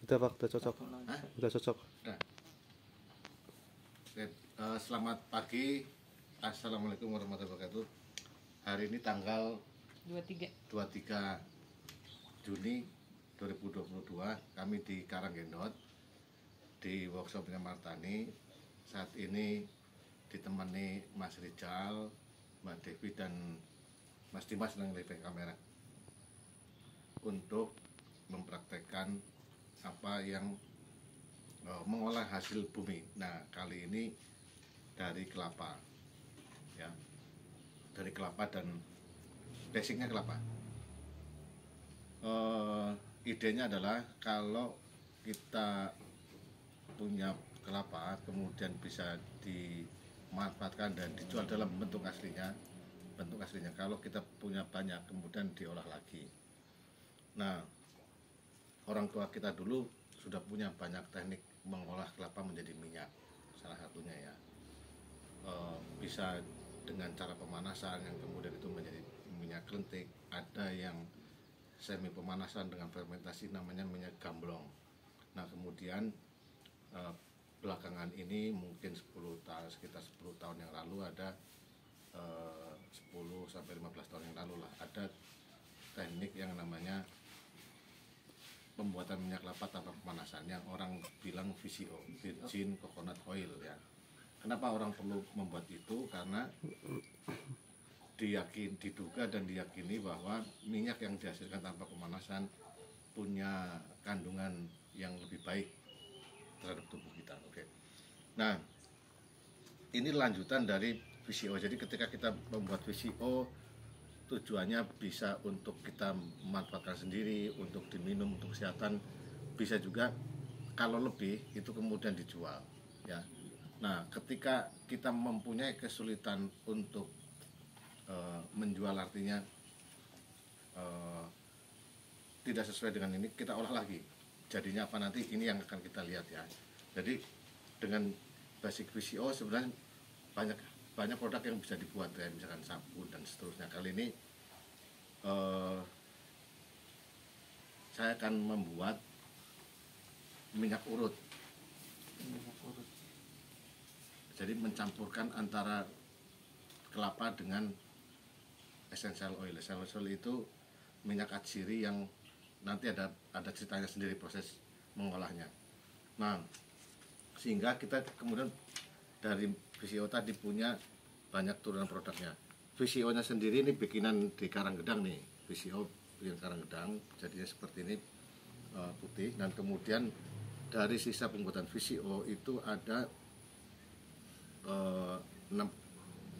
Udah Pak, udah cocok. Hah? Udah cocok. Udah. Oke, selamat pagi. Assalamualaikum warahmatullahi wabarakatuh. Hari ini tanggal 23 Juni 2022. Kami di Karanggendot di workshopnya Martani. Saat ini ditemani Mas Rizal, Mbak Devi dan Mas Dimas yang lebih kamera untuk mempraktekkan apa yang mengolah hasil bumi. Nah, kali ini dari kelapa, ya, dari kelapa dan basicnya kelapa. Idenya adalah kalau kita punya kelapa kemudian bisa dimanfaatkan dan dijual dalam bentuk aslinya. Kalau kita punya banyak kemudian diolah lagi. Nah, orang tua kita dulu sudah punya banyak teknik mengolah kelapa menjadi minyak, salah satunya ya, bisa dengan cara pemanasan yang kemudian itu menjadi minyak kelentik. Ada yang semi pemanasan dengan fermentasi namanya minyak gamblong. Nah, kemudian belakangan ini mungkin sekitar 10 tahun yang lalu ada 10 sampai 15 tahun yang lalu lah, ada teknik yang namanya pembuatan minyak kelapa tanpa pemanasan yang orang bilang VCO, Virgin Coconut Oil ya. Kenapa orang perlu membuat itu? Karena diduga dan diyakini bahwa minyak yang dihasilkan tanpa pemanasan punya kandungan yang lebih baik terhadap tubuh kita. Oke. Nah, ini lanjutan dari VCO. Jadi ketika kita membuat VCO, tujuannya bisa untuk kita memanfaatkan sendiri, untuk diminum, untuk kesehatan, bisa juga kalau lebih itu kemudian dijual ya. Nah, ketika kita mempunyai kesulitan untuk menjual, artinya tidak sesuai dengan ini, kita olah lagi. Jadinya apa nanti, ini yang akan kita lihat ya. Jadi dengan basic VCO sebenarnya banyak produk yang bisa dibuat ya, misalkan sabun dan seterusnya. Kali ini saya akan membuat minyak urut. Jadi mencampurkan antara kelapa dengan essential oil. Essential oil itu minyak atsiri yang nanti ada ceritanya sendiri proses mengolahnya. Nah, sehingga kita kemudian dari VCO tadi punya banyak turunan produknya. VCO-nya sendiri ini bikinan di Karanggedang nih, VCO bikin Karanggedang, jadinya seperti ini putih. Dan kemudian dari sisa pembuatan VCO itu ada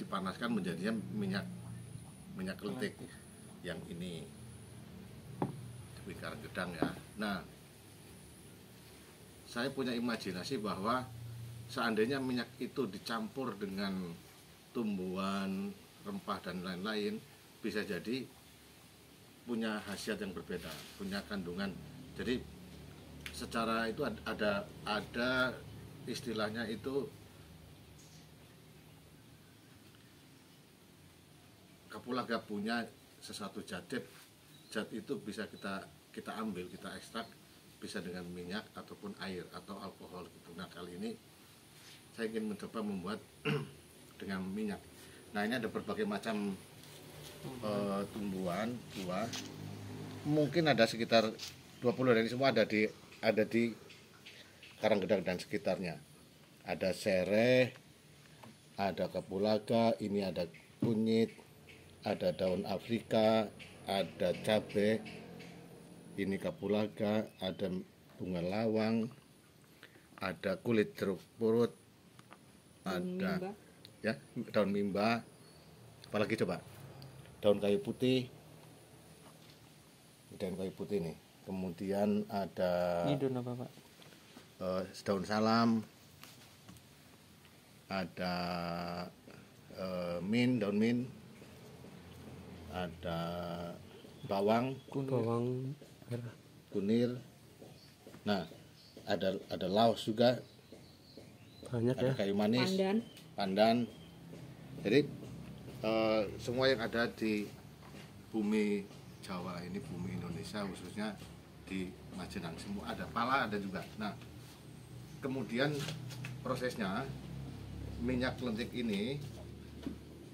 dipanaskan menjadinya minyak kelentik yang ini di Karanggedang ya. Nah, saya punya imajinasi bahwa seandainya minyak itu dicampur dengan tumbuhan, rempah dan lain-lain, bisa jadi punya khasiat yang berbeda, punya kandungan. Jadi secara itu ada istilahnya itu kapulaga punya sesuatu zat itu bisa kita ambil, kita ekstrak, bisa dengan minyak ataupun air atau alkohol gitu. Nah, kali ini saya ingin mencoba membuat dengan minyak. Nah, ini ada berbagai macam tumbuhan, buah. Mungkin ada sekitar 20, dan ini semua ada di Karanggedang dan sekitarnya. Ada sereh, ada kapulaga, ini ada kunyit, ada daun Afrika, ada cabai, ini kapulaga, ada bunga lawang, ada kulit jeruk purut, ada ya daun mimba, apalagi coba daun kayu putih nih. Kemudian ada Ini daun apa Pak? daun salam, ada daun mint, ada bawang merah, kunir. Nah, ada laos juga, banyak ada ya. kayu manis, pandan. Jadi semua yang ada di bumi Jawa ini, bumi Indonesia khususnya, di Majenang, semua ada, pala ada juga. Nah, kemudian prosesnya minyak lentik ini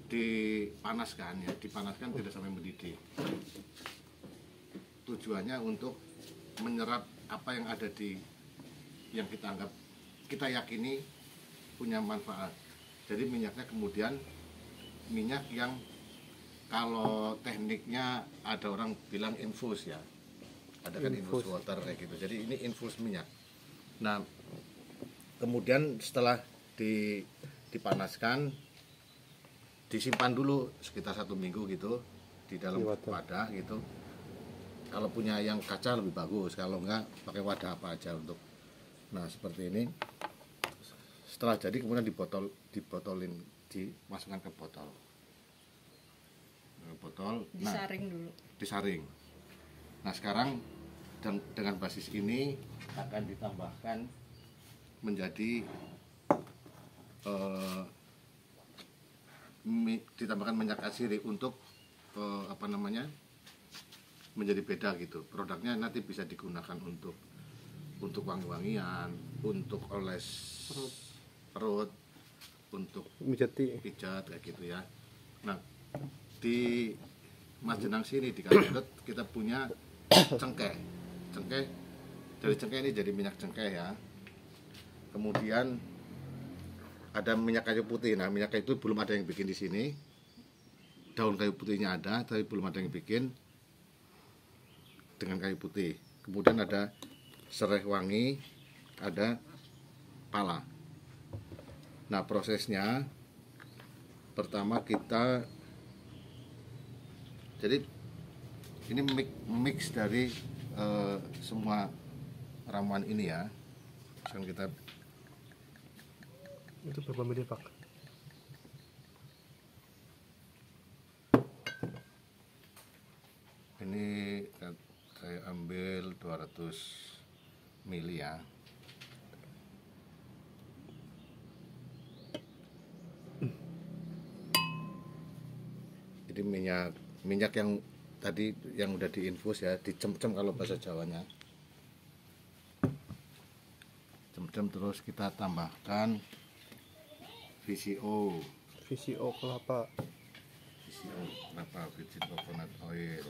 dipanaskan ya, dipanaskan tidak sampai mendidih. Tujuannya untuk menyerap apa yang ada di yang kita yakini punya manfaat. Jadi minyaknya kemudian minyak yang kalau tekniknya ada orang bilang infus ya, ada kan infus water kayak gitu. Jadi ini infus minyak. Nah, kemudian setelah dipanaskan, disimpan dulu sekitar 1 minggu gitu di dalam wadah gitu. Kalau punya yang kaca lebih bagus, kalau enggak pakai wadah apa aja untuk. Nah, seperti ini. Setelah jadi kemudian dibotolin, dimasukkan ke botol. Disaring dulu. Disaring. Nah, sekarang dengan basis ini akan ditambahkan menjadi ditambahkan minyak asiri untuk menjadi beda gitu. Produknya nanti bisa digunakan untuk wangi-wangian, untuk oles perut, untuk pijat kayak gitu ya. Nah, di Majenang sini di Kaliurut kita punya cengkeh. Dari cengkeh ini jadi minyak cengkeh ya. Kemudian ada minyak kayu putih. Nah, minyak kayu itu belum ada yang bikin di sini. Daun kayu putihnya ada, tapi belum ada yang bikin dengan kayu putih. Kemudian ada serai wangi, ada pala. Nah, prosesnya pertama kita, jadi ini mix dari semua ramuan ini ya. Sekarang kita itu berapa mili Pak? Ini saya ambil 200 mili ya. Jadi minyak yang tadi yang udah diinfus ya, dicem-cem kalau bahasa Jawanya. Cem-cem terus kita tambahkan VCO kelapa. VCO kelapa, virgin coconut oil.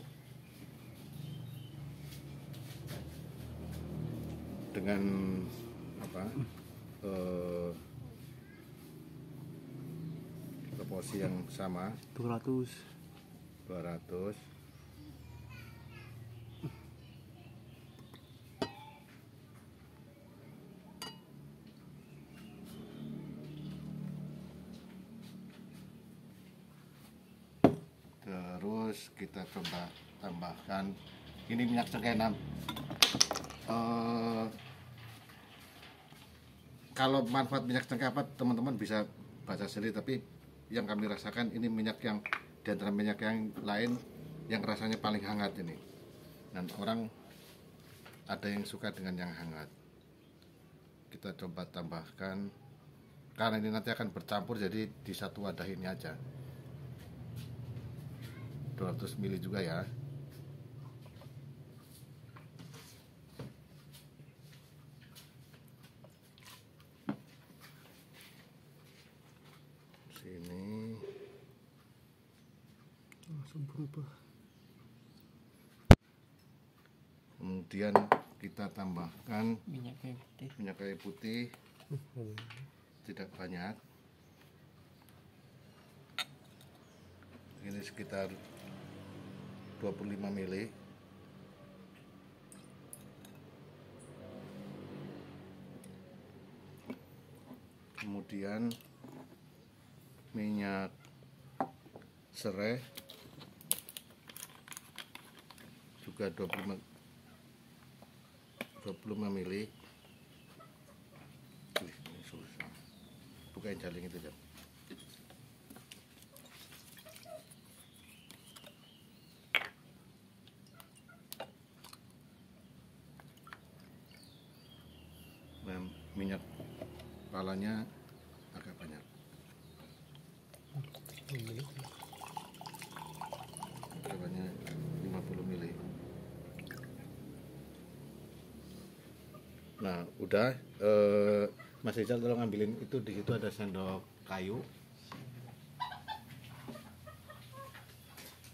Dengan proporsi yang sama 200. Terus kita coba tambahkan ini minyak cengkeh. Kalau manfaat minyak cengkeh apa teman-teman bisa baca sendiri, tapi yang kami rasakan ini minyak yang di antara minyak yang lain yang rasanya paling hangat ini. Dan orang ada yang suka dengan yang hangat. Kita coba tambahkan, karena ini nanti akan bercampur jadi di satu wadah ini aja. 200 ml juga ya. Sini Langsung berubah. Kemudian kita tambahkan minyak kayu putih tidak banyak. Ini sekitar 25 ml. Kemudian minyak serai juga 25 ml. Ini susah. Bukain jaring itu, Jam. Minyak palanya agak banyak. Berapanya 50 ml. Nah, udah. Mas Rizal tolong ambilin itu, di situ ada sendok kayu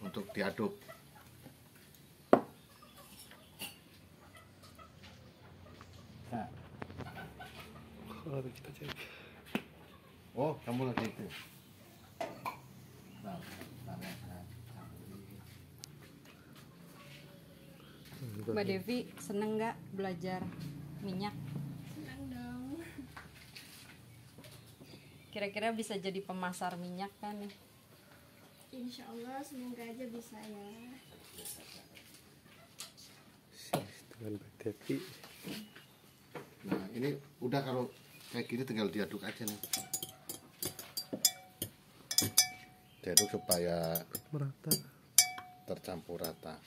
untuk diaduk. Nah. Kalau kita cek. Oh, kamu lagi itu. Nah, Mbak Devi seneng nggak belajar minyak? Senang dong. Kira-kira bisa jadi pemasar minyak kan nih? Insya Allah semoga aja bisa ya. Dengan Mbak Devi. nah, ini udah, kalau kayak gini tinggal diaduk aja nih. Diaduk supaya Merata. tercampur rata.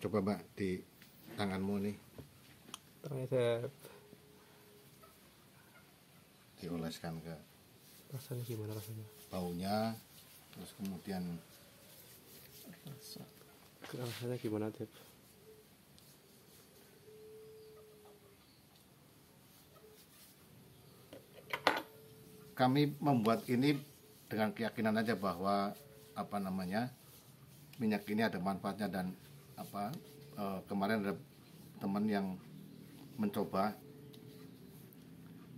Coba Mbak di tanganmu nih Ternyata dioleskan ke rasanya gimana rasanya? baunya, terus kemudian Rasanya gimana, Dep? kami membuat ini dengan keyakinan aja bahwa apa namanya, minyak ini ada manfaatnya. Dan kemarin ada teman yang mencoba,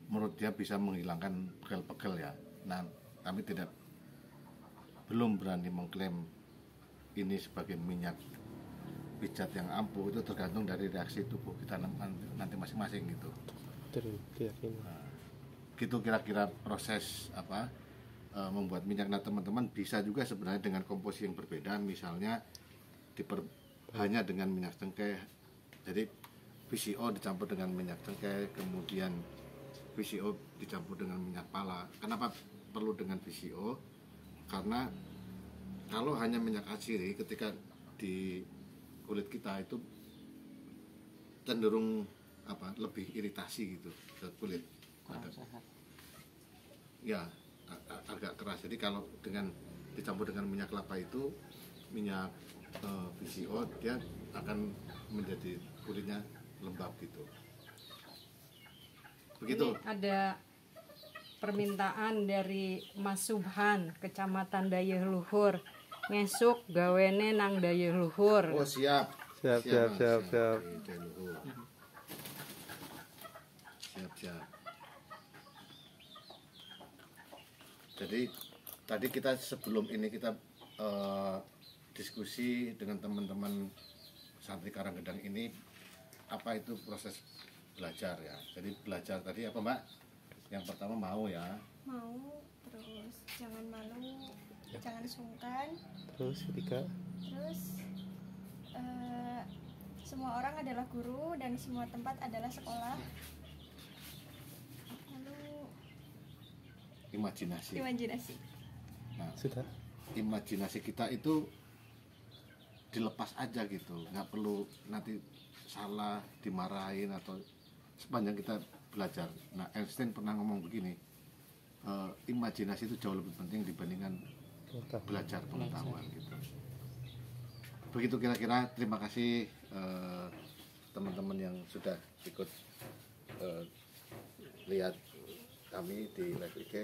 menurut dia bisa menghilangkan pegel-pegel ya. Nah, kami belum berani mengklaim ini sebagai minyak pijat yang ampuh. Itu tergantung dari reaksi tubuh kita nanti masing-masing gitu. Dari keyakinan. Gitu kira-kira proses membuat minyak. Nah, teman-teman bisa juga sebenarnya dengan komposisi yang berbeda, misalnya hanya dengan minyak cengkeh. Jadi VCO dicampur dengan minyak cengkeh, kemudian VCO dicampur dengan minyak pala. Kenapa perlu dengan VCO? Karena kalau hanya minyak atsiri, ketika di kulit kita itu cenderung lebih iritasi gitu ke kulit. Ya, agak keras. Jadi kalau dicampur dengan minyak kelapa itu, minyak VCO, dia akan menjadi kulitnya lembab gitu. Begitu. Ini ada permintaan dari Mas Subhan, Kecamatan Dayeuh Luhur. Ngesuk gawene nang Dayeuh Luhur. Oh, siap. Siap. Siap. Jadi tadi kita sebelum ini kita diskusi dengan teman-teman santri Karanggedang ini, apa itu proses belajar ya. Jadi belajar tadi apa Mbak? Yang pertama mau ya. Mau, terus jangan malu, jangan sungkan. Terus ketiga, Terus semua orang adalah guru dan semua tempat adalah sekolah. Lalu Imajinasi. Nah, sudah. imajinasi kita itu dilepas aja gitu, nggak perlu nanti salah, dimarahin atau sepanjang kita belajar. Nah, Einstein pernah ngomong begini, imajinasi itu jauh lebih penting dibandingkan belajar pengetahuan gitu. Begitu kira-kira. Terima kasih teman-teman yang sudah ikut lihat kami di live IG.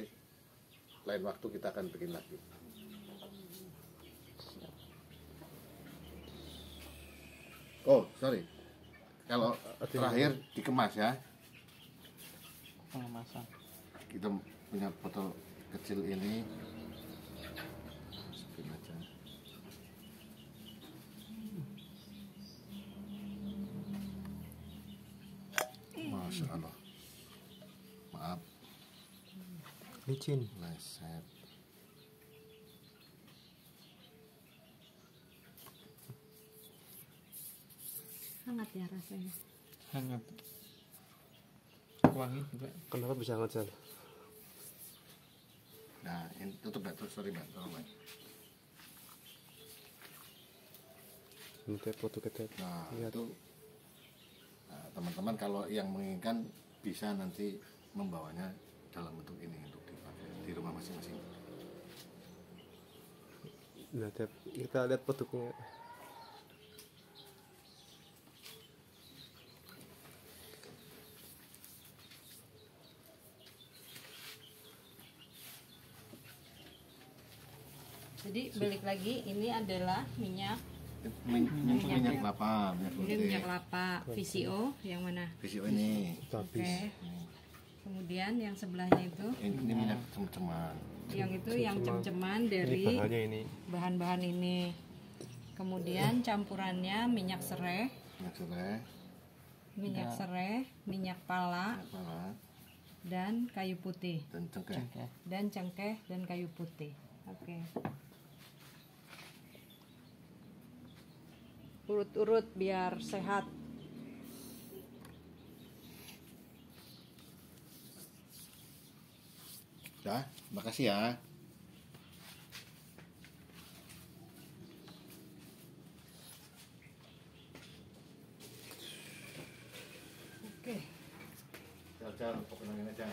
Lain waktu kita akan bikin lagi. Oh, sorry. Kalau terakhir dikemas ya. Pengemasan. Kita punya botol kecil ini. Masukin aja. Masya Allah. Maaf, Licin. leset. Hangat ya rasanya. Hangat. Wangi juga. Kenapa bisa hangat, Sal? Nah, ini tutup Mbak. Sorry Mbak, tolong Mbak. Ini Dep, foto ke Dep. Nah, Lihat. itu teman-teman kalau yang menginginkan bisa nanti membawanya dalam bentuk ini untuk dipakai di rumah masing-masing. Nah, kita lihat bentuknya. Jadi balik lagi, ini adalah minyak minyak kelapa, minyak ini putih. minyak kelapa VCO yang mana? VCO ini. Oke. Kemudian yang sebelahnya itu, Ini minyak cem-ceman. yang itu yang cem-ceman Ini dari bahannya ini. bahan-bahan ini. Kemudian campurannya minyak serai, minyak pala, dan kayu putih, dan cengkeh. dan cengkeh dan kayu putih. Oke. Urut-urut biar sehat. Dah, makasih ya. Oke. Jalan-jalan, pokoknya aja.